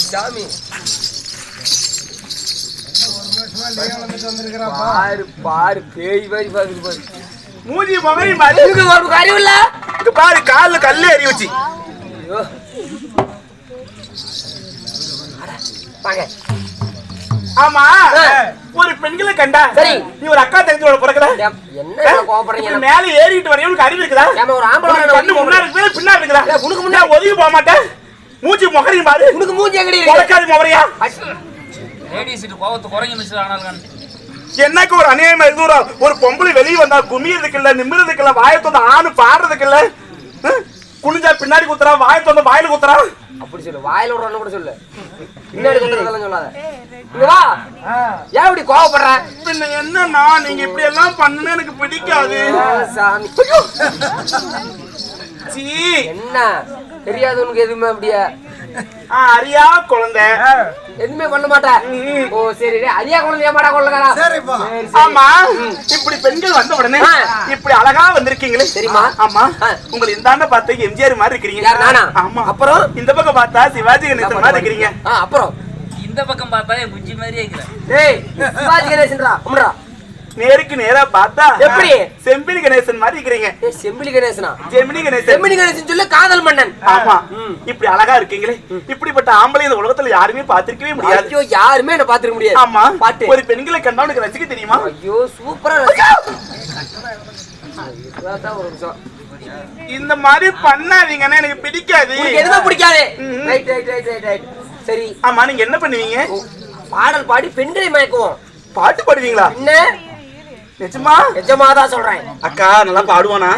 சாமி பாரு பேய் மாதிரி பாக்குது பாரு மூஞ்சி மகரி மாதிரி அறிவு இல்ல இது பாரு கால்ல கல்லே எறி வச்சு ஆமா ஒரு பெண்களை கண்டா சரி நீ ஒரு அக்கா தங்கச்சியோட பிறக்கல என்ன கோபப்படுறீங்க மேல ஏறிட்டு வரீங்க உங்களுக்கு அறிவு இருக்குதா ஒரு ஆம்பளை கண்ணு முன்னாடி இருக்கு பின்னாடி இருக்குதா உனக்கு முன்னாடி ஒதுங்கி போக மாட்டேன் மூஞ்சி மொகரி பாரு உனக்கு மூஞ்சி எங்கடி இருக்கு கொலக்காரி மொகரியா லேடிஸ் இது கோவத்து குறங்க மிஸ் ஆனால்தான் என்னக்கு ஒரு அநியாயமா இருக்கு ஒரு பொம்பளை வெளிய வந்தா குமியறதுக்கு இல்ல நிமிரதுக்கு இல்ல வாயத்தோட ஆணு பாடுறதுக்கு இல்ல குனிஞ்சா பின்னாடி குத்துறா வாயத்தோட வாயில குத்துறா அப்படி சொல்லு வாயில விடுறன்னு கூட சொல்லு பின்னாடி குத்துறதெல்லாம் சொல்லாத இங்க வா ஏன் இப்படி கோவப்படுற பின்ன என்னன்னா நீங்க இப்படி எல்லாம் பண்ணனும் எனக்கு பிடிக்காது சாமி சீ என்ன தெரியாது உனக்கு எதுவுமே அப்படியே அரியா குழந்தை எதுவுமே பண்ண மாட்டேன் ஓ சரி அரியா குழந்தைய மாட்டா கொள்ளக்காரா சரிப்பா ஆமா இப்படி பெண்கள் வந்த உடனே இப்படி அழகா வந்திருக்கீங்களே தெரியுமா ஆமா உங்களை இந்தாண்ட பார்த்தா எம்ஜிஆர் மாதிரி இருக்கீங்க நானா ஆமா அப்புறம் இந்த பக்கம் பார்த்தா சிவாஜி கணேசன் மாதிரி இருக்கீங்க அப்புறம் இந்த பக்கம் பார்த்தா குஞ்சி மாதிரியே இருக்கற டேய் சிவாஜி கணேசன்டா உம்ரா நேருக்கு நேரா பார்த்தா எப்படி செம்பிலி கணேசன் மாதிரி இருக்கீங்க செம்பிலி கணேசனா ஜெமினி கணேசன் சொல்ல காதல் மன்னன் ஆமா இப்படி அழகா இருக்கீங்களே இப்படிப்பட்ட ஆம்பளை இந்த உலகத்துல யாருமே பாத்திருக்கவே முடியாது ஐயோ யாருமே என்ன பாத்திருக்க முடியாது ஆமா பாட்டு ஒரு பெண்களை கண்டா உனக்கு ரசிக்க தெரியுமா ஐயோ சூப்பரா இந்த மாதிரி பண்ணாதீங்கன்னா எனக்கு பிடிக்காது உங்களுக்கு எதுவும் பிடிக்காது ரைட் ரைட் ரைட் ரைட் சரி ஆமா நீங்க என்ன பண்ணுவீங்க பாடல் பாடி பெண்களை மயக்குவோம் பாட்டு பாடுவீங்களா என்ன நிஜமா நிஜமாதான் சொல்றேன் அக்கா நல்லா பாடுவானா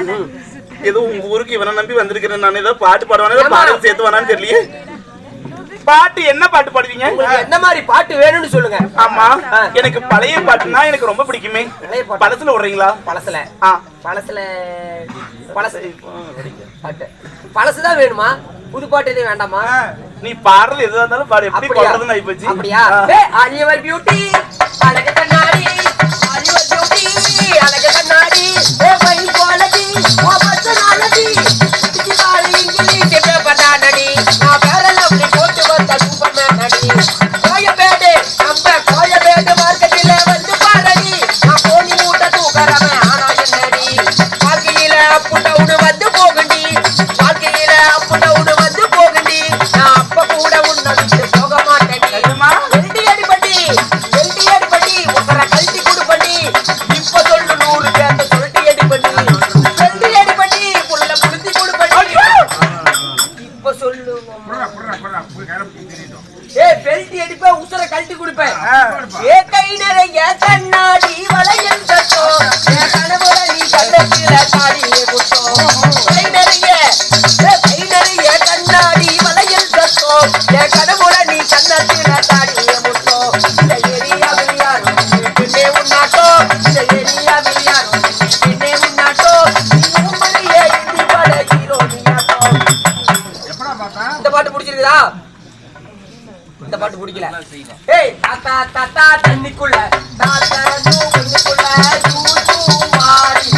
ஏதோ உங்க ஊருக்கு இவனை நம்பி வந்திருக்கிறேன் நான் ஏதோ பாட்டு பாடுவானா பாடல் சேர்த்துவானான்னு தெரியலையே பாட்டு என்ன பாட்டு பாடுவீங்க என்ன மாதிரி பாட்டு வேணும்னு சொல்லுங்க ஆமா எனக்கு பழைய பாட்டுனா எனக்கு ரொம்ப பிடிக்குமே பழசுல விடுறீங்களா பழசுல பாட்டு பழசுதான் வேணுமா புது பாட்டு எதுவும் வேண்டாமா நீ பாடுறது எதுவா இருந்தாலும் பாடு எப்படி பாடுறதுன்னு ஆயி போச்சு அப்படியா ஆலிவர் பியூட்டி அழகு கண்ணாடி ஆலிவர் பியூட்டி அழகு கண்ணாடி ஏ பை கோலடி ஓ பச்சனாலடி இது பாரு இங்கிலீஷ் பேப்படானடி நான் வேற லவ்லி போட்டு வந்த சூப்பர் மேனடி கோயபேடு நம்ம கோயபேடு மார்க்கெட்ல வந்து பாருடி நான் போனி மூட்ட தூக்கறவே ஆனா என்னடி வாழ்க்கையில அப் டவுன் வந்து போகண்டி வாழ்க்கையில அப் டவுன் வந்து போகண்டி நான் அப்ப கூட உன்னை விட்டு போக மாட்டேன் வெல்டி அடிபடி உங்கற கல்டி பிடிக்கல. ஏய் தாத்தா தாத்தா தண்ணிக்குள்ள தாத்தா தூக்குள்ள தூது மாறி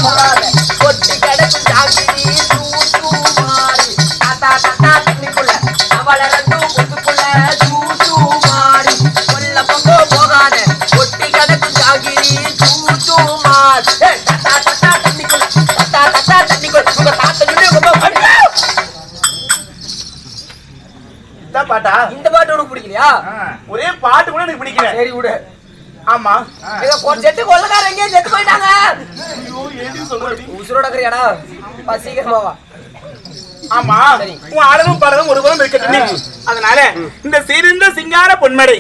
போறாத கொட்டி கடக்கு ஜாகிரி தூது மாறி தாத்தா தாத்தா தண்ணிக்குள்ள அவள ரெண்டு கொட்டுக்குள்ள தூது மாறி கொல்ல பக்கோ போகாத கொட்டி கடக்கு ஜாகிரி தூது மாறி ஏய் தாத்தா தாத்தா தண்ணிக்குள்ள தாத்தா தாத்தா தண்ணிக்குள்ள உங்க தாத்தா பாட்டா இந்த பாட்டு உனக்கு பிடிக்கலையா? ஒரே பாட்டு கூட எனக்கு பிடிக்கல. சரி விடு. ஆமா செட்டு கொள்ளக்காரங்க எங்கேயும் செத்து போயிட்டாங்க. உசுரோட இருக்கிறியாடா சீக்கிரமா வா. ஆமா உன் அழகும் பழகும் ஒரு புறம் இருக்கட்டும். அதனால இந்த சிறந்த சிங்கார பொன்மடை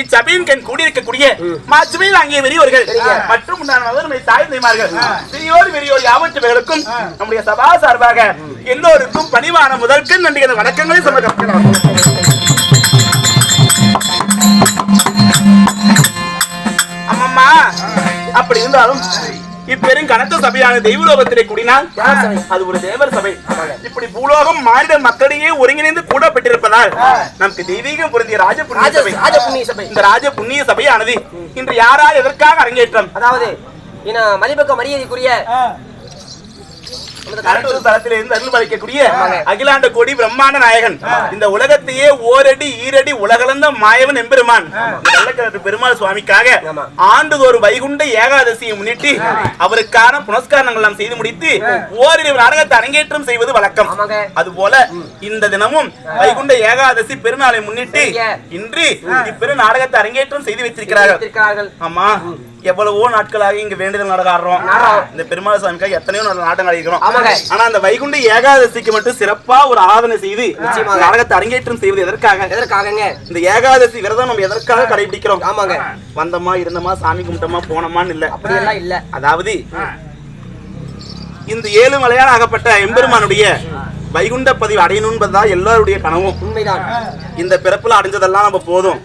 இச்சபையின் கண் கூடியிருக்கக்கூடிய மாச்சுமையில் அங்கே வெறியோர்கள் மற்றும் நம்மை தாய் செய்வார்கள். சிறியோர் வெறியோர் யாவற்றுகளுக்கும் நம்முடைய சபா சார்பாக எல்லோருக்கும் பணிவான முதற்கும் நன்றி வணக்கங்களை சமர்ப்பிக்கலாம். அம்மம்மா அப்படி இருந்தாலும் இப்பெரும் கனத்த சபையான தெய்வலோகத்திலே கூடினால் அது ஒரு தேவர் சபை. இப்படி பூலோகம் மாநில மக்களிடையே ஒருங்கிணைந்து கூடப்பட்டிருப்பதால் நமக்கு தெய்வீகம் பொருந்திய ராஜ புண்ணிய சபை. இந்த ராஜ புண்ணிய சபையானது இன்று யாரால் எதற்காக அரங்கேற்றம், அதாவது மதிப்பக்க மரியாதைக்குரிய அகிலாண்ட கோடி பிரம்மாண்ட நாயகன், இந்த உலகத்தையே ஓரடி ஈரடி உலகளந்த மாயவன் எம்பெருமான் பெருமாள் சுவாமிக்காக ஆண்டுதோறும் வைகுண்ட ஏகாதசியை முன்னிட்டு அவருக்கான புனஸ்காரங்கள் எல்லாம் செய்து முடித்து ஓரிரு நாடகத்தை அரங்கேற்றம் செய்வது வழக்கம். அதுபோல இந்த தினமும் வைகுண்ட ஏகாதசி பெருநாளை முன்னிட்டு இன்று இப்பெரு நாடகத்தை அரங்கேற்றம் செய்து வைத்திருக்கிறார்கள். ஆமா எவ்வளவோ நாட்களாக இங்க வேண்டுதல் நாடகம் ஆடுறோம். இந்த பெருமாள் சாமிக்காக எத்தனையோ நாடகம் ஆடிக்கிறோம். ஆனா அந்த வைகுண்ட ஏகாதசிக்கு மட்டும் சிறப்பா ஒரு ஆராதனை செய்து நாடகத்தை அரங்கேற்றம் செய்வது எதற்காக? இந்த ஏகாதசி விரதம் நம்ம எதற்காக கடைபிடிக்கிறோம்? ஆமாங்க, வந்தமா இருந்தமா சாமி கும்பிட்டமா போனமான்னு இல்ல, அப்படியெல்லாம் இல்ல. அதாவது இந்த 7 மலையால் ஆகப்பட்ட எம்பெருமானுடைய வைகுண்ட பதிவு அடையணும் என்பதுதான் எல்லாருடைய கனவும். உண்மைதான். இந்த பிறப்புல அடைஞ்சதெல்லாம் நம்ம போதும்.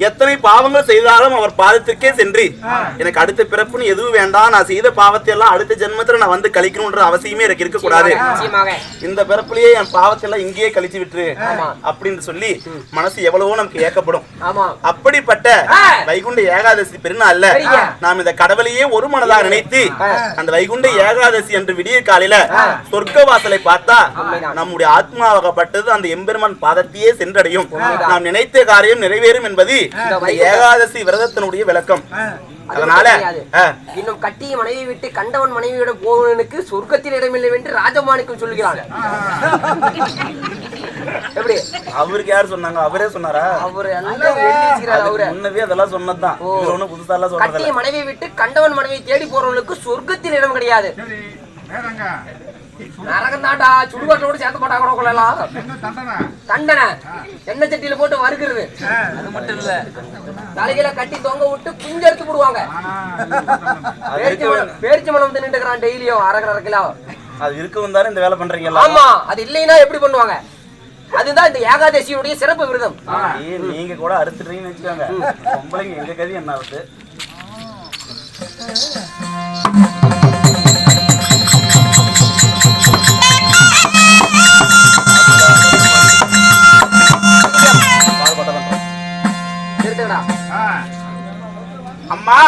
எத்தனை பாவங்கள் செய்தாலும் அவர் பாதத்திற்கே சென்று எனக்கு அடுத்த பிறப்புன்னு எதுவும் வேண்டாம், நான் செய்த பாவத்தை எல்லாம் அடுத்த ஜென்மத்துல நான் வந்து கழிக்கணும்ன்ற அவசியமே எனக்கு இருக்க கூடாது, இந்த பிறப்புலயே என் பாவத்தை எல்லாம் இங்கேயே கழிச்சு விட்டுரு அப்படின்னு சொல்லி மனசு எவ்வளவோ நமக்கு ஏக்கப்படும். அப்படிப்பட்ட வைகுண்ட ஏகாதசி பெருநாள்ல நாம் இந்த கடவுளையே ஒரு மனதாக நினைத்து அந்த வைகுண்ட ஏகாதசி என்று விடிய காலையில சொர்க்க வாசலை பார்த்தா நம்முடைய ஆத்மாவாகப்பட்டது அந்த எம்பெருமான் பாதத்தையே சென்றடையும், நாம் நினைத்த காரியம் நிறைவேறும் என்பது ஏகாதசி விரதத்தினுடைய விளக்கம். அதனால இன்னும் கட்டிய மனைவி விட்டு கண்டவன் மனைவியோட போவனுக்கு சொர்க்கத்தில் இடமில்லை என்று ராஜமாணிக்கம் சொல்லுகிறாங்க. எப்படி அவருக்கு யார் சொன்னாங்க? அவரே சொன்னாரா? அவரு முன்னவே அதெல்லாம் சொன்னதுதான், புதுசா எல்லாம் சொன்னது. கட்டிய மனைவி விட்டு கண்டவன் மனைவி தேடி போறவங்களுக்கு சொர்க்கத்தில் இடம் கிடையாது. நரகந்தாண்டா சுடுகாட்டோட சேர்த்து போட்டாங்க. தண்டனை எண்ணெய் சட்டியில போட்டு வறுக்கிறது. அது மட்டும் இல்ல, தலையில கட்டி தொங்க விட்டு குஞ்சு எடுத்து போடுவாங்க. பேரிச்சம்பழம் தின்னுட்டு இருக்கிறான் டெய்லியும் அரை கிலோ. அது இருக்கவும் தானே இந்த வேலை பண்றீங்களா? ஆமா, அது இல்லைன்னா எப்படி பண்ணுவாங்க? அதுதான் இந்த ஏகாதசியுடைய சிறப்பு விரதம். நீங்க கூட அறுத்துட்டீங்கன்னு வச்சுக்கோங்க, பொம்பளைங்க எங்க கதி என்ன ஆகுது? அம்மா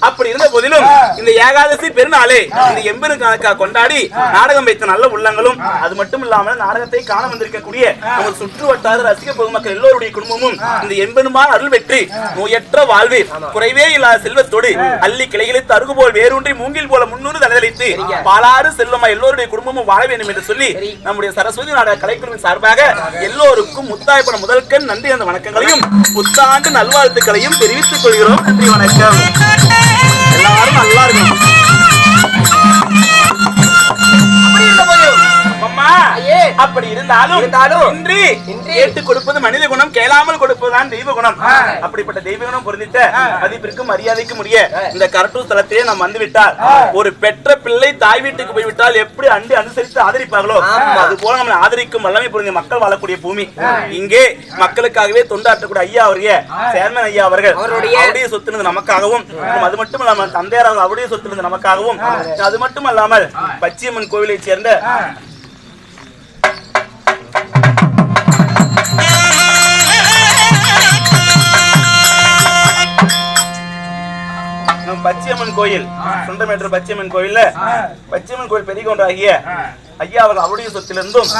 அப்படி இருந்த போதிலும் இந்த ஏகாதசி பெருநாளே இந்த எம்பெருமானுக்காக கொண்டாடி நாடகம் வைத்த நல்ல உள்ளங்களும், அது மட்டும் இல்லாமல் நாடகத்தை காண வந்திருக்கக்கூடிய நமது சுற்று வட்டார ரசிக பொதுமக்கள் எல்லோருடைய குடும்பமும் இந்த எம்பெருமான் அருள் பெற்று நோயற்ற வாழ்வில் குறைவே இல்லாத செல்வத்தோடு அள்ளி கிளைகளுக்கு அருகு போல் வேரூன்றி மூங்கில் போல 300 தலையளித்து பாலாறு செல்வமா எல்லோருடைய குடும்பமும் வாழ வேண்டும் என்று சொல்லி நம்முடைய சரஸ்வதி நாடக கலைக்குழுவின் சார்பாக எல்லோருக்கும் முத்தாய்ப்பன முதல்கண் நன்றி அந்த வணக்கங்களையும் புத்தாண்டு நல்வாழ்த்துக்களையும் தெரிவித்துக் கொள்கிறோம். நன்றி, வணக்கம். எல்லாரும் நல்லா இருக்கும். அப்படி இருந்தாலும் இன்று கேட்டு கொடுப்பது மனித குணம், கேளாமல் கொடுப்பதுதான் தெய்வ குணம். அப்படிப்பட்ட தெய்வ குணம் பொருந்திட்ட மதிப்பிற்கும் மரியாதைக்கும் உரிய இந்த கரட்டூர் ஸ்தலத்திலே நாம் வந்துவிட்டால், ஒரு பெற்ற பிள்ளை தாய் வீட்டுக்கு போய்விட்டால் எப்படி அண்டி அனுசரித்து ஆதரிப்பார்களோ அது போல நம்ம ஆதரிக்கும் வல்லமை பொருந்திய மக்கள் வாழக்கூடிய பூமி. இங்கே மக்களுக்காகவே தொண்டாற்றக்கூடிய ஐயா அவருடைய சேர்மன் ஐயா அவர்கள் அவருடைய சொத்து நமக்காகவும், அது மட்டும் இல்லாமல் தந்தையார் அவருடைய சொத்து நமக்காகவும், அது மட்டும் அல்லாமல் பச்சியம்மன் கோவிலை சேர்ந்த பச்சையம்மன் கோயில் சுண்டமேட்டர் பச்சையம்மன் கோயில்ல பச்சையம்மன் கோயில் பெரிய கொண்டாகிய ஐயா அவர்கள் அவருடைய சொத்திலிருந்தும்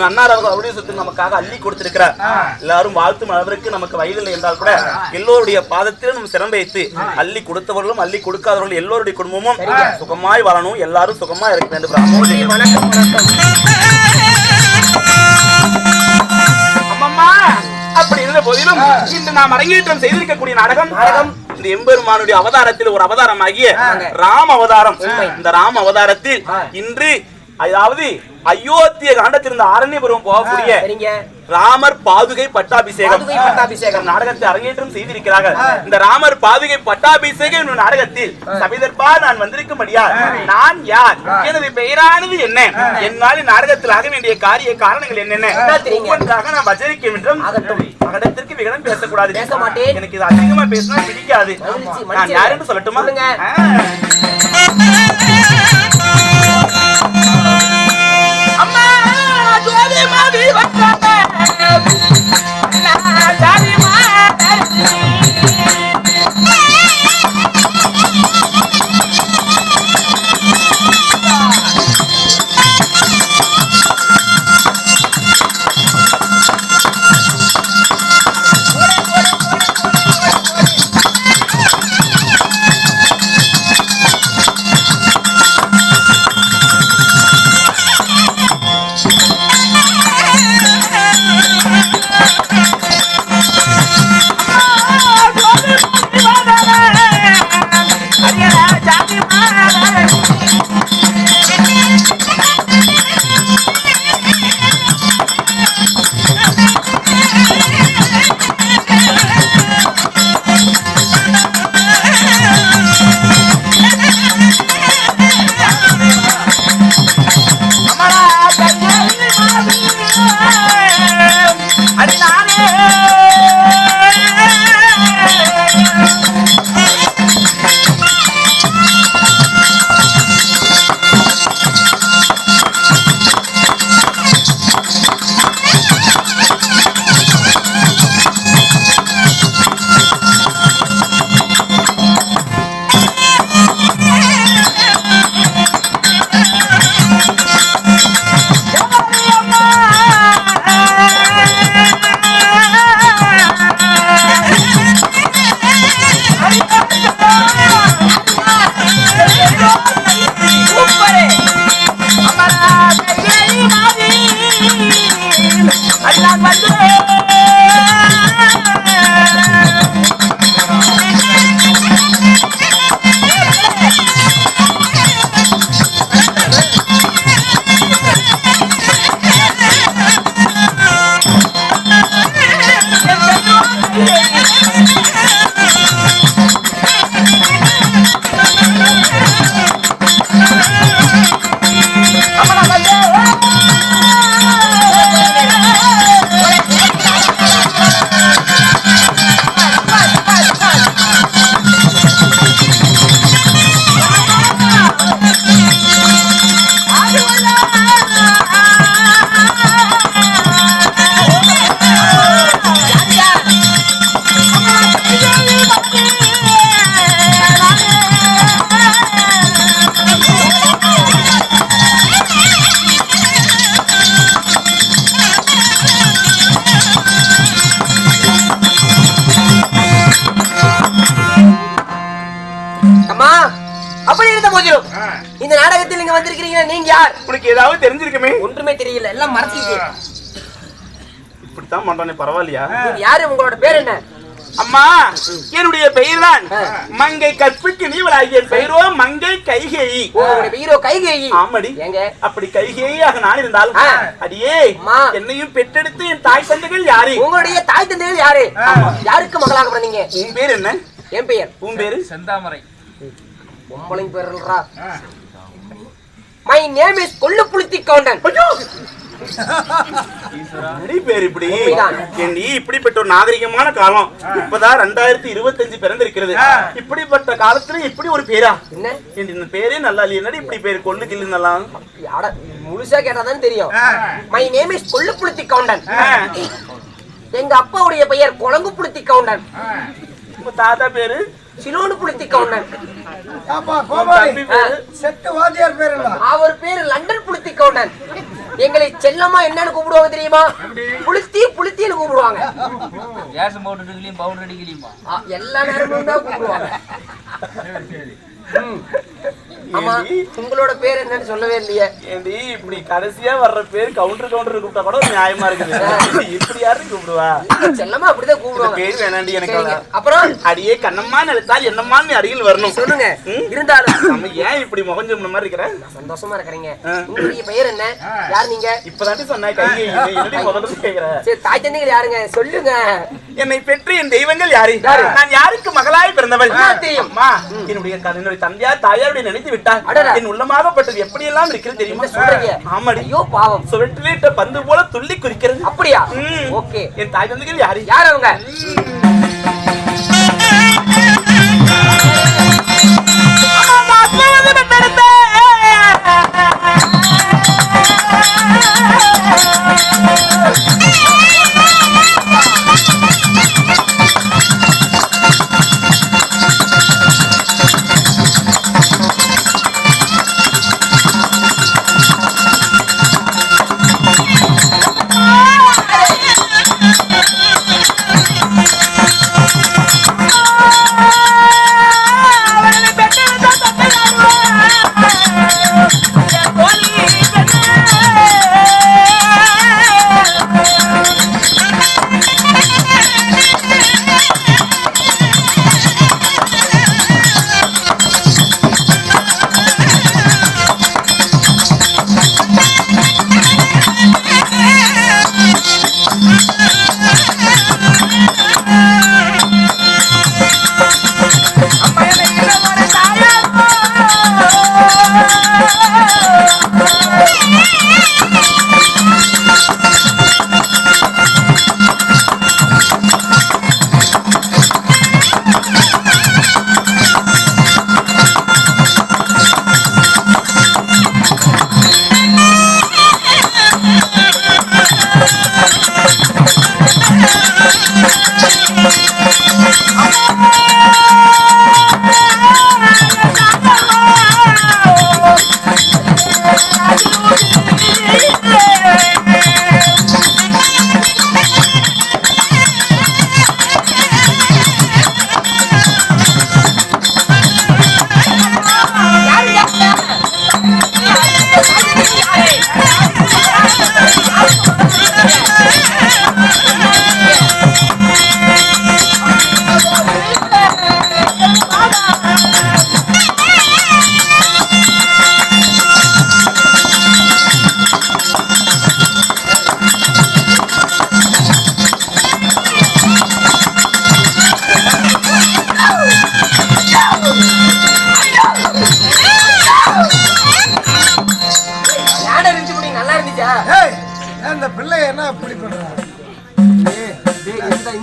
அண்ணார் அவர்கள் அவருடைய சொத்து நமக்காக அள்ளி கொடுத்திருக்கிறார். எல்லாரும் வாழ்த்தும் அளவிற்கு நமக்கு வயதில்லை என்றால் கூட எல்லோருடைய பாதத்திலும் நம்ம சிரம் வைத்து அள்ளி கொடுத்தவர்களும் அள்ளி கொடுக்காதவர்களும் எல்லோருடைய குடும்பமும் சுகமாய் வாழணும், எல்லாரும் சுகமா இருக்க வேண்டும். அம்மம்மா அப்படி இருந்த போதிலும் இன்று நாம் அரங்கேற்றம் செய்திருக்கக்கூடிய நாடகம் இந்த எம்பெருமானுடைய அவதாரத்தில் ஒரு அவதாரமாகிய ராம அவதாரம். இந்த ராம அவதாரத்தில் இன்று அதாவது அயோத்திய காண்டத்திலிருந்து ஆரண்யபுரம் போகக்கூடிய ராமர் பாதுகை பட்டாபிஷேகம் நாடகத்தை அரங்கேற்றம் செய்திருக்கிறார்கள். இந்த ராமர் பாதுகை பட்டாபிஷேகம் நாடகத்தில் சபைதற்பா நான் வந்திருக்கும்படியா நான் யார், எனது பெயரானது என்ன, என்னால் நாடகத்தில் ஆக வேண்டிய காரிய காரணங்கள் என்னென்ன ஒவ்வொன்றாக நான் வச்சரிக்க வேண்டும். மகடத்திற்கு விகடன் பேசக்கூடாது, எனக்கு இது அதிகமா பேசினா பிடிக்காது. நான் யார் என்று சொல்லட்டுமா? அம்மா ஜோதி மாதி வந்தானே நான் ஜாதி மாதே இந்த நாடகத்தில் நீங்க வந்திருக்கீங்க, நீங்க யார்? உங்களுக்கு ஏதாவது தெரிஞ்சிருக்குமே? ஒன்றுமே தெரியல, எல்லாம் மறந்துட்டீங்க. இப்படித்தான் பண்றானே, பரவாயில்லையா? நீங்க யாரு? உங்களோட பேர் என்ன? அம்மா என்னுடைய பெயர்தான் மங்கை கற்புக்கு நீவளாகிய பெயரோ மங்கை கைகேயி. உங்களுடைய பெயரோ கைகேயி? ஆமாடி. எங்க அப்படி கைகேயியாக நான் இருந்தாலும் அடியே என்னையும் பெற்றெடுத்து என் தாய் தந்தைகள் யாரு? உங்களுடைய தாய் தந்தைகள் யாரு? யாருக்கு மகளாக பிறந்தீங்க? உன் பேர் என்ன? என் பெயர். உன் பேரு? செந்தாமரை. பொம்பளைங்க பேர்லடா. மை நேம் இஸ் கொல்லுப்புளுத்தி கவுண்டன். பேர் இப்படி இப்படிப்பட்ட ஒரு நாகரிகமான காலம். இப்பதான் 2025 பிறந்திருக்கிறது. இப்படிப்பட்ட காலத்துல இப்படி ஒரு பேரா? என்ன இந்த பேரே நல்லா இல்லையா? என்னடி இப்படி பேர் கொள்ளு கிள்ளு நல்லா முழுசா கேட்டாதான் தெரியும். மை நேம் இஸ் கொல்லுப்புளுத்தி கவுண்டன். எங்க அப்பாவுடைய பெயர் கொலங்குப்புளுத்தி கவுண்டன். தாத்தா பேரு சிலோனு புலித்தி கவுண்டன். அவர் பேரு லண்டன் புலித்தி கவுண்டன். எங்களை செல்லமா என்னன்னு கூப்பிடுவாங்க தெரியுமா? புலித்தி புலித்தின்னு கூப்பிடுவாங்க. எல்லா நேரமும் தான் கூப்பிடுவாங்க. ஆமா, உங்களோட பேர் என்னன்னு சொல்லவே இல்லையே. ஏண்டி இப்படி கடைசியா வர்ற பேர் கவுண்டர் கூப்பிட்டா கூட நியாயமா இருக்குது. இப்படி யாரும் கூப்பிடுவா? செல்லமா அப்படிதான் கூப்பிடுவாங்க. பேர் வேணாண்டி எனக்கு. அப்புறம் அடியே கண்ணம்மா நினைத்தால் என்னம்மா நீ அருகில் வரணும். சொல்லுங்க. இருந்தாலும் நம்ம ஏன் இப்படி முகஞ்ச மாதிரி இருக்கிற? சந்தோஷமா இருக்கிறீங்க. உங்களுடைய பெயர் என்ன? யார் நீங்க? இப்பதாண்டி சொன்ன கையை முதல்ல கேக்குற. சரி, தாய் தந்தைகள் யாருங்க சொல்லுங்க. என்னை பெற்று என் தெய்வங்கள் யாரு? நான் யாருக்கு மகளாய் பிறந்தவள் தெரியும்? என்னுடைய தந்தையார் தாயாருடைய நினைத்து விட்டார். என் உள்ளமாகப்பட்டது எப்படி எல்லாம் இருக்கிறது தெரியுமா? ஆமாடி. ஐயோ பாவம். சுவற்றிலிட்ட பந்து போல துள்ளி குறிக்கிறது. அப்படியா? ஓகே. என் தாய் தந்தைகள் யாரு? யார் அவங்க?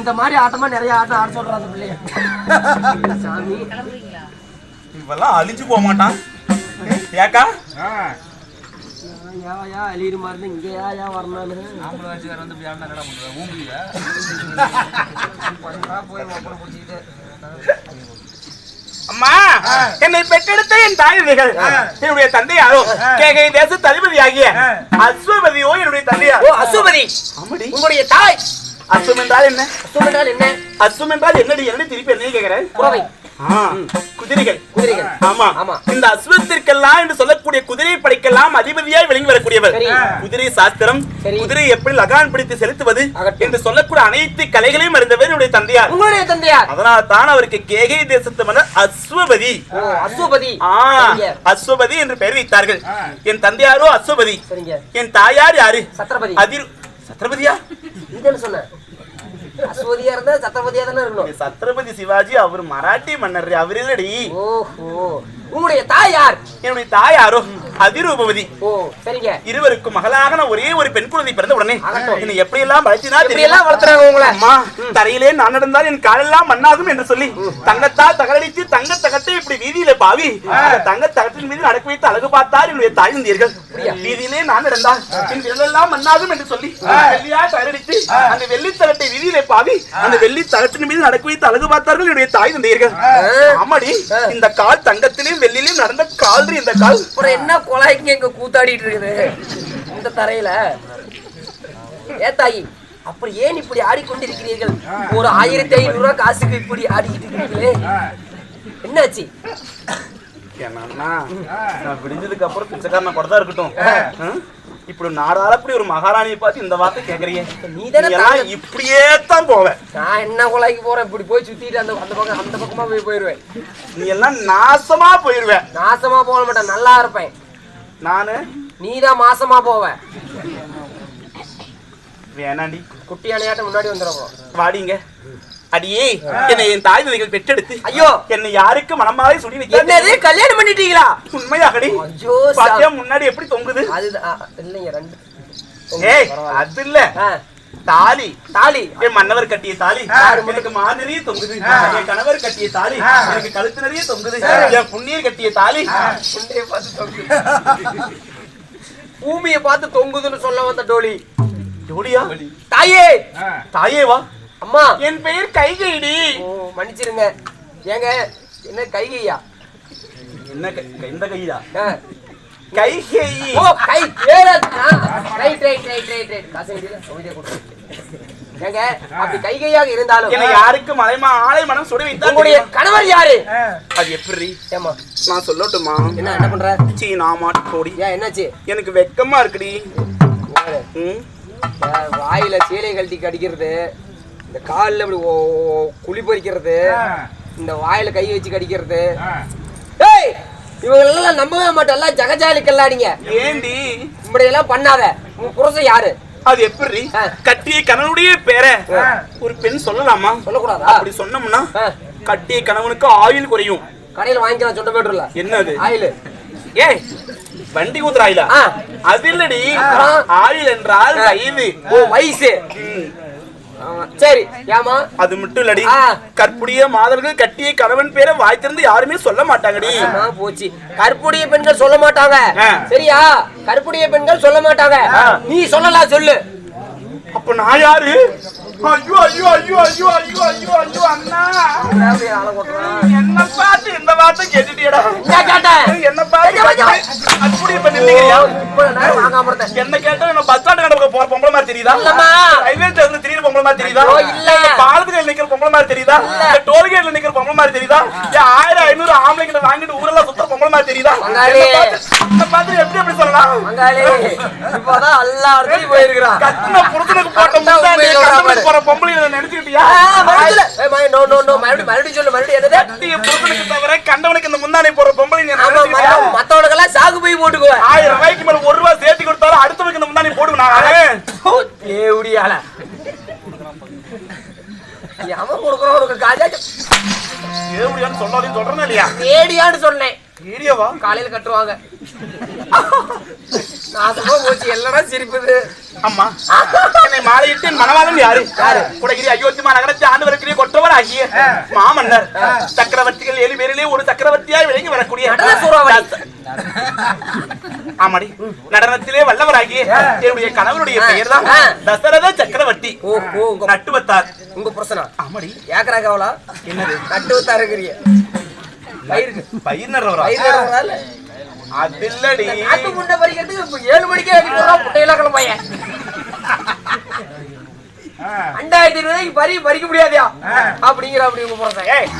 இந்த மாதிரி ஆட்டமா நிறைய ஆட்டம் ஆட சொல்றாங்க பிள்ளைய. சாமி இவெல்லாம் அழிஞ்சு போக மாட்டான். ஏக்கா யா அழியிற மாதிரி இங்க யா வரணும். ஆம்பளை வச்சு வந்து இப்படி ஆடினா என்ன பண்ற? ஊம்பியா பண்றா போய் ஒப்பனை புடிச்சிட்டு. அம்மா, என்னை பெற்றெடுத்த என் தாயர்கள் என்னுடைய தந்தையாரோ கேகை தேச தளபதி ஆகிய அஸ்வபதியோ என்னுடைய தந்தையார். ஓ அஸ்வபதி. உங்களுடைய தாய் அஸ்வம் என்றால் என்ன? அஸ்வம் என்றால் என்ன? அஸ்வம் என்றால் என்னடி? என்ன திருப்பி என்ன கேக்குறேன்? புறவை. குதிரைகள். குதிரைகள். ஆமா ஆமா. இந்த அஸ்வத்திற்கெல்லாம் என்று சொல்லக்கூடிய குதிரை படைக்கெல்லாம் அதிபதியாய் விளங்கி வரக்கூடியவர். குதிரை சாஸ்திரம், குதிரை எப்படி லகான் பிடித்து செலுத்துவது என்று சொல்லக்கூடிய அனைத்து கலைகளையும் அறிந்தவர் என்னுடைய தந்தையார். உங்களுடைய தந்தையார். அதனால் தான் அவருக்கு கேகை தேசத்து மன்னர் அஸ்வபதி. அஸ்வபதி. அஸ்வபதி என்று பெயர் வைத்தார்கள். என் தந்தையாரோ அஸ்வபதி. என் தாயார் யாரு? சத்ரபதி. அதிர் சத்ரபதியா? நீங்க சொன்ன அஸ்வதியா இருந்தா சத்ரபதியா தானே இருக்கணும். சத்ரபதி சிவாஜி அவர் மராட்டி மன்னர். அவர் இல்லடி. ஓஹோ. உங்களுடைய தாய் யார்? என்னுடைய தாயாரோ அதிரூபவதி. ஓ சரிங்க. இருவருக்கும் மகளாக நான் ஒரே ஒரு பெண் குழந்தை பிறந்த உடனே என்ன எப்படி எல்லாம் வளர்த்தினா எல்லாம் வளர்த்துறாங்க உங்களை. அம்மா தரையிலே நான் நடந்தால் என் காலெல்லாம் மண்ணாகும் என்று சொல்லி தங்கத்தால் தகலடித்து தங்க தகட்டை இப்படி வீதியில பாவி தங்க தகட்டின் மீது நடக்க வைத்து அழகு பார்த்தார் என்னுடைய தாய்ந்தீர்கள். வீதியிலே நான் நடந்தால் என் விரலெல்லாம் மண்ணாகும் என்று சொல்லி வெள்ளியா தகலடித்து அந்த வெள்ளி தகட்டை வீதியிலே பாவி அந்த வெள்ளி தகட்டின் மீது நடக்க வைத்து அழகு பார்த்தார்கள் என்னுடைய தாய் தந்தையர்கள். ஆமாடி இந்த கால் தங்கத்திலும் வெள்ளியிலும் நடந்த கால் இந்த கால். அப்புறம் என்ன கொலாய்க்கு எங்க கூத்தாடிட்டு இருக்குது இந்த தரையில? ஏ தாயி, அப்புறம் ஏன் இப்படி ஆடிக்கொண்டிருக்கிறீர்கள்? ஒரு 1500 ரூபாய் காசுக்கு இப்படி ஆடிக்கிட்டு இருக்கிறீர்களே, என்னாச்சு? நான் விடிஞ்சதுக்கு அப்புறம் பிச்சைக்காரன படதா இருக்கட்டும். இப்படி நாடால அப்படி ஒரு மகாராணியை பார்த்து இந்த வார்த்தை கேக்குறீங்க. நீ இப்படியே தான் போவேன். நான் என்ன கொலாய்க்கு போறேன்? இப்படி போய் சுத்திட்டு அந்த பக்கமா போயிருவேன். நீ எல்லாம் நாசமா போயிருவேன். நாசமா போக மாட்டேன், நல்லா இருப்பேன் நானு. நீதான் மாசமா போவ. வேணாண்டி, குட்டி அணையாட்ட முன்னாடி வந்துடுறோம். வாடிங்க. அடியே என்னை என் தாய் தந்தைகள் பெற்றெடுத்து ஐயோ என்னை யாருக்கு மனமாவே சுடி வைக்க என்னது கல்யாணம் பண்ணிட்டீங்களா? உண்மையாகடி. ஐயோ பாத்தியா முன்னாடி எப்படி தொங்குது? அது இல்லைங்க ரெண்டு. ஏய் அது இல்ல, தாலி. தாலி என் மன்னவர் கட்டிய தாலி எனக்கு மாதிரி தொங்குது. என் கணவர் கட்டிய தாலி எனக்கு கழுத்து நிறைய தொங்குது. என் புண்ணியர் கட்டிய தாலி புண்ணிய பார்த்து தொங்குது. பூமியை பார்த்து தொங்குதுன்னு சொல்ல வந்த டோலி. ஜோடியா? தாயே. தாயே வா. அம்மா என் பெயர் கைகைடி. ஓ மன்னிச்சிருங்க. ஏங்க என்ன கைகையா? என்ன இந்த கையா? கைகை. ஓ கை பேரா? Right right right right right. காசை சொல்லிட்டே கொடுங்க. ஏங்க அப்படி கைகையாக இருந்தாலும் என்ன யாருக்கு மலைமா ஆளை மனம் சுட வைத்தா? உங்களுடைய கணவர் யாரு? அது எப்படி? ஏமா நான் சொல்லட்டுமா? என்ன பண்ற? சீ நான் மாட்டு போடி. ஏன் என்னாச்சு? எனக்கு வெக்கமா இருக்குடி. வாயில சீலை கழட்டி கடிக்கிறது, இந்த காலில் இப்படி குழி பறிக்கிறது, இந்த வாயில கை வச்சு கடிக்கிறது. ஏய் இவங்களெல்லாம் நம்பவே மாட்டேன், எல்லாம் ஜகஜாலிக்கல்லாடிங்க. ஏண்டி இப்படி எல்லாம் பண்ணாத. உன் புருஷன் யாரு? அது எப்படி? கட்டிய கணவனுடைய பேரை ஒரு பெண் சொல்லலாமா? சொல்லக்கூடாதா? அப்படி சொன்னோம்னா கட்டிய கணவனுக்கு ஆயுள் குறையும். கடையில வாங்கிக்கலாம் சொன்ன பேட்டுல. என்னது ஆயில்? ஏய் வண்டி ஊத்துற ஆயிலா? அது இல்லடி, ஆயில் என்றால் வயது. ஓ வயசு. சரி ஏமா? அது மட்டும் இல்லடி, கற்புடைய மாதர்கள் கட்டிய கணவன் பேரை வாய் திறந்து யாருமே சொல்ல மாட்டாங்கடி. போச்சு, கற்புடைய பெண்கள் சொல்ல மாட்டாங்க. சரியா? கற்புடைய பெண்கள் சொல்ல மாட்டாங்க. நீ சொல்லலாம், சொல்லு. அப்ப நான் யாரு? ஐயோ ஐயோ ஐயோ ஐயோ ஐயோ ஐயோ ஐயோ அண்ணா, என்ன பார்த்து இந்த வார்த்தை கேட்டுட்டியடா? என்ன பார்த்து கற்புடைய பெண் இல்லையா? என்ன கேட்டா என்ன பஸ் ஸ்டாண்ட் கடை போற பொம்பளை மாதிரி தெரியுதா? ரயில்வே ஸ்டேஷன்ல திடீர்னு பொம்பளை மாதிரி தெரியுதா? பாலத்துல நிக்கிற பொம்பளை மாதிரி தெரியுதா? டோல்கேட்ல நிக்கிற பொம்பளை மாதிரி தெரியுதா? 1000 500 ஆம்பளைங்களை வாங்கிட்டு ஊரெல்லாம் சுத்த பொம்பளை மாதிரி தெரியுதா? இந்த மாதிரி எப்படி எப்படி சொல்லலாம்? இப்பதான் எல்லாரும் போயிருக்கிறான். கட்டின புருஷனுக்கு போட்ட முந்தானே கண்டவனுக்கு போற பொம்பளை நினைச்சுக்கிட்டியா? மறுபடியும் சொல்லு. மறுபடியும் கட்டிய புருஷனுக்கு தவிர கண்டவனுக்கு இந்த முந்தானே போற பொம்பளை மத்தவனுக்கு எல்லாம் சாகு போய் போட்டுக்குவேன். 1000 ரூபாய்க்கு மேல 1 ரூபாய் சேர்த்து கொடுத்தாலும் அடுத்தவனுக்கு இந்த முந்தானே போடுவேன். ஏடியால அவன் கொடுக்குறவனுக்கு காஜா ஏடியான்னு சொன்னாலும் சொல்றேன் இல்லையா? ஏடியான்னு சொன்னேன். ஏடியாவா? காலையில கட்டுவாங்க. நாசமா போச்சு, எல்லாரும் சிரிப்புது. அம்மா என்னை மாலையிட்டு மணவாளன் யாரு? குடகிரி அயோத்திமா நகரத்தை ஆண்டு வரக்கூடிய கொற்றவர் ஆகிய மாமன்னர் சக்கரவர்த்திகள் 7 பேரிலே ஒரு சக்கரவர்த்தியாய் விளங்கி வரக்கூடிய ஆமாடி நடனத்திலே வல்லவராகிய என்னுடைய கணவனுடைய பெயர் தான் தசரத சக்கரவர்த்தி. நட்டுவத்தார். உங்க பிரச்சனை? ஆமாடி. ஏக்கரா கவலா? என்னது நட்டுவத்தார் இருக்கிறீங்க? பயிர் நடுறவரா? அது இல்லடி, நாட்டு முட்டை பறிக்கிறதுக்கு 7 மணிக்கே முட்டையெல்லாம் கிளம்பையன் 2000 ரூபாய்க்கு பறிக்க முடியாதியா அப்படிங்கிற அப்படி உங்க போறேன்.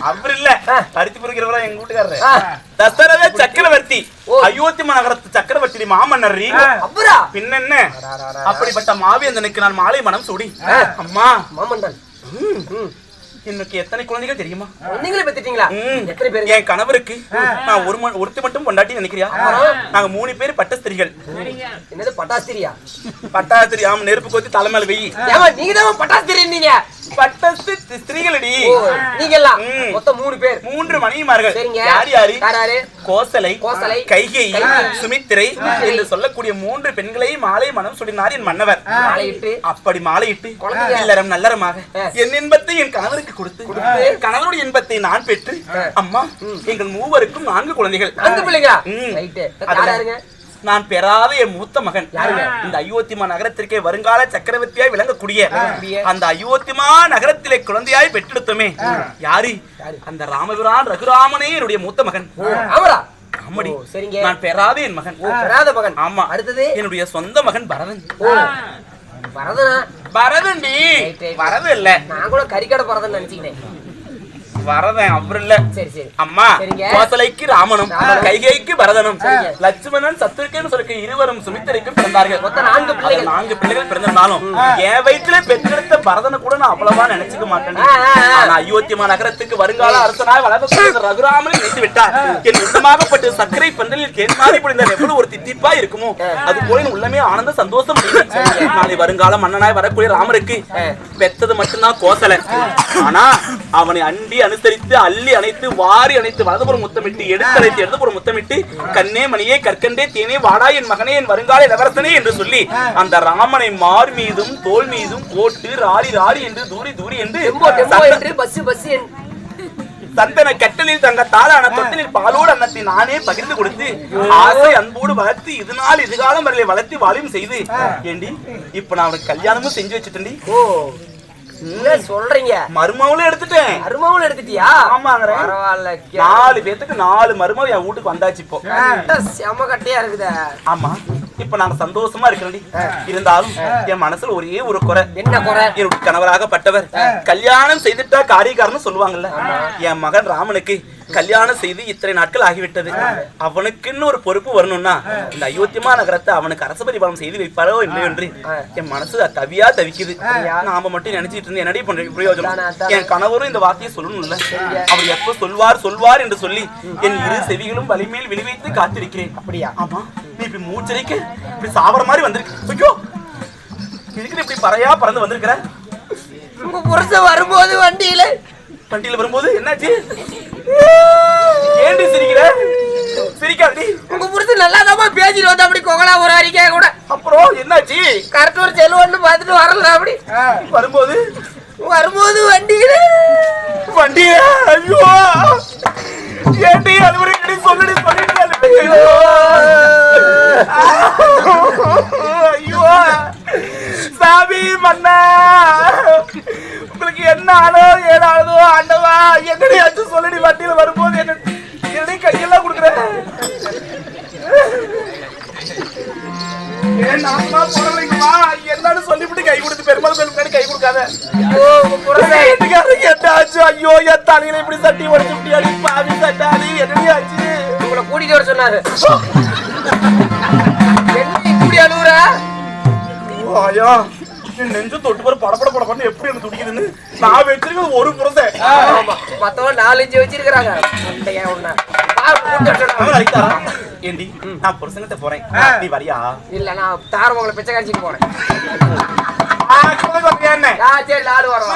அவர் இல்ல, பருத்தி பொறுக்கிறவரா எங்க வீட்டுக்காரரு தசரத சக்கரவர்த்தி, அயோத்திமா நகரத்து சக்கரவர்த்தி மாமன்னர். அப்புறா பின்ன என்ன? அப்படிப்பட்ட மாவேந்தனுக்கு நான் மாலை மனம் சூடி அம்மா மாமன்னன் எனக்கு எத்தனை குழந்தைகள் தெரியுமா? நீங்களே பெத்துட்டீங்களா? எத்தனை பேர்? என் கணவருக்கு நான் ஒருத்தி மட்டும் பொண்டாட்டி நினைக்கிறியா? நாங்க 3 பேர் பட்ட ஸ்திரீகள். என்னது பட்டாஸ்திரியா? பட்டாஸ்திரி ஆமா, நெருப்பு கொத்தி தலை மேல வெயி. ஏமா நீங்க தான் பட்டாஸ்திரி நீங்க? பட்டாஸ்து ஸ்திரீகளடி. நீங்க எல்லாம் மொத்தம் 3 பேர், 3 மணிமார்கள். சரிங்க. யார் யாரு? யாராரு? கோசலை, கைகை, கைகை, சுமித்திரை என்று சொல்லக்கூடிய 3 பெண்களை மாலை மனம் சுடினார் என் மன்னவர். மாலையிட்டு அப்படி மாலையிட்டு இல்லறம் நல்லறமாக என் இன்பத்தை என் கணவருக்கு கொடுத்து கணவருடைய இன்பத்தை நான் பெற்று அம்மா எங்கள் மூவருக்கும் 4 குழந்தைகள். 4 பிள்ளைங்களா? ரைட். யாராருங்க? நான் பெறாத என் மூத்த மகன் இந்த அயோத்திமா நகரத்திற்கே வருங்கால சக்கரவர்த்தியாய் விளங்கக்கூடிய அந்த அயோத்திமா நகரத்திலே குழந்தையாய் பெற்றெடுத்தோமே யாரு? அந்த ராமபிரான் ரகுராமனே என்னுடைய மூத்த மகன். அவரா? ஆமாடி. சரிங்க. நான் பெறாத என் மகன். பெறாத மகன். ஆமா. அடுத்தது என்னுடைய சொந்த மகன் பரதன். பரதனா? பரதன்டி. பரதன் இல்ல, நான் கூட கறிக்கடை பரதன் நினைச்சுக்கிட்டேன். வரதன் அப்புறம் இல்ல. சரி சரி அம்மா கோசலைக்கு ராமனும் கைகைக்கு பரதனும் லட்சுமணன் சத்துருக்கேன்னு சொல்லி இருவரும் சுமித்திரைக்கும் பிறந்தார்கள். மொத்தம் 4 பிள்ளைகள் பிறந்திருந்தாலும் என் வயிற்றுல பெற்றெடுத்த பரதனை கூட நான் அவ்வளவா நினைச்சுக்க மாட்டேன். ஆனா அயோத்திமா நகரத்துக்கு வருங்கால அரசனாய் வளர்ந்த ரகுராமனை நினைத்து விட்டார். என் உள்ளமாகப்பட்டு சர்க்கரை பந்தலில் தேன்மாறி பொழிந்தார் எவ்வளவு ஒரு தித்திப்பா இருக்குமோ அது போல என் உள்ளமே ஆனந்த சந்தோஷம். நாளை வருங்கால மன்னனாய் வரக்கூடிய ராமருக்கு பெத்தது மட்டும்தான் கோசலை. ஆனா அவனை அண்டி அனுசரித்து அள்ளி அணைத்து வாரி அணைத்து வலதுபுறம் முத்தமிட்டு எடுத்தழைத்து இடதுபுறம் முத்தமிட்டு கண்ணே மணியே கற்கண்டே தேனே வாடா என் மகனே என் வருங்கால இளவரசனே என்று சொல்லி அந்த ராமனை மார் மீதும் தோல் மீதும் போட்டு ராடி ராடி என்று தூரி தூரி என்று சந்தன கட்டலில் தங்க தாளான தொட்டிலில் பாலோடு அன்னத்தை நானே பகிர்ந்து கொடுத்து ஆசை அன்போடு வளர்த்து இதுநாள் இதுகாலம் வரையில வளர்த்து வாழியும் செய்து ஏண்டி இப்ப நான் அவனுக்கு கல்யாணமும் செஞ்சு வச்சுட்டேன்டி. சொல்றீங்க? மருமவுல எடுத்துட்டேன். மருமவுல எடுத்துட்டியா? ஆமாங்க. பரவாயில்ல. 4 பேத்துக்கு 4 மருமவு என் வீட்டுக்கு வந்தாச்சு இப்போ. செம கட்டையா இருக்குதா? ஆமா. இப்ப நாங்க சந்தோஷமா இருக்கிறோம். இருந்தாலும் என் மனசுல ஒரே ஒரு குறை. என்ன குறை? என்னுடைய கணவராகப்பட்டவர் கல்யாணம் செய்துட்டா காரியக்காரன்னு சொல்லுவாங்கல்ல. என் மகன் ராமனுக்கு கல்யாணம் செய்து இத்தனை நாட்கள் ஆகிவிட்டது. அவனுக்குன்னு ஒரு பொறுப்பு வரணும்னா இந்த அயோத்திமா நகரத்தை அவனுக்கு அரச பரிபாலனம் செய்து வைப்பாரோ இல்லை என்று என் மனசு தவியா தவிக்குது. நாம மட்டும் நினைச்சிட்டு இருந்து என்னடி பண்ற பிரயோஜனம்? என் கணவரும் இந்த வார்த்தையை சொல்லணும்ல. அவர் எப்ப சொல்வார் என்று சொல்லி என் 2 செவிகளும் வலிமேல் விழிவைத்து காத்திருக்கிறேன். அப்படியா? ஆமா. நீ இப்படி மூச்சரிக்க இப்படி சாவர மாதிரி வந்திருக்கு. ஐயோ இதுக்கு இப்படி பறையா பறந்து வந்திருக்கிற? உங்க புருஷன் வரும்போது வண்டியில வரும்போது என்னாச்சு? ஏண்டி சிரிக்கிற? சிரிக்காதடி. உங்க புருஷன் நல்லாதாமா பேசிட்டு வந்து அப்படி கொகலா ஒரு அறிக்கை கூட. அப்புறம் என்னாச்சு? கரெக்ட் ஒரு செல்வன்னு பார்த்துட்டு வரல. அப்படி வரும்போது வண்டியில ஐயோ ஏண்டி அது ஒரு சொல்லி ஐயோ சாமி மன்னா உங்களுக்கு என்ன ஆளோ ஏதாவதோ ஆண்டவா என்னடி அச்சு சொல்லி வண்டியில வரும்போது என்னடி கையெல்லாம் கொடுக்குறேன். என்னன்னு சொல்லிவிட்டு கை கொடுத்து பெருமாள் கை கொடுக்காத. என்னாச்சு? ஐயோ என் தலையில இப்படி சட்டி உடச்சு பாவி சட்டாளி என்னடி ஆச்சு? உங்களை கூட்டிட்டு வர சொன்னாரு. இப்படி அழுவுற? ஐயா நெஞ்சு தொட்டு போற படப்பட படப்படன்னு எப்படி எனக்கு துடிக்குதுன்னு நான் வச்சிருக்கேன் ஒரு புருஷன். மத்தவங்க 4-5 வச்சிருக்காங்க. ஏண்டி நான் புருஷங்கிட்ட போறேன், நீ வரியா? இல்ல நான் தாரமங்கல பிச்சை காட்சிக்கு போறேன். சரி லாடு வரோம்.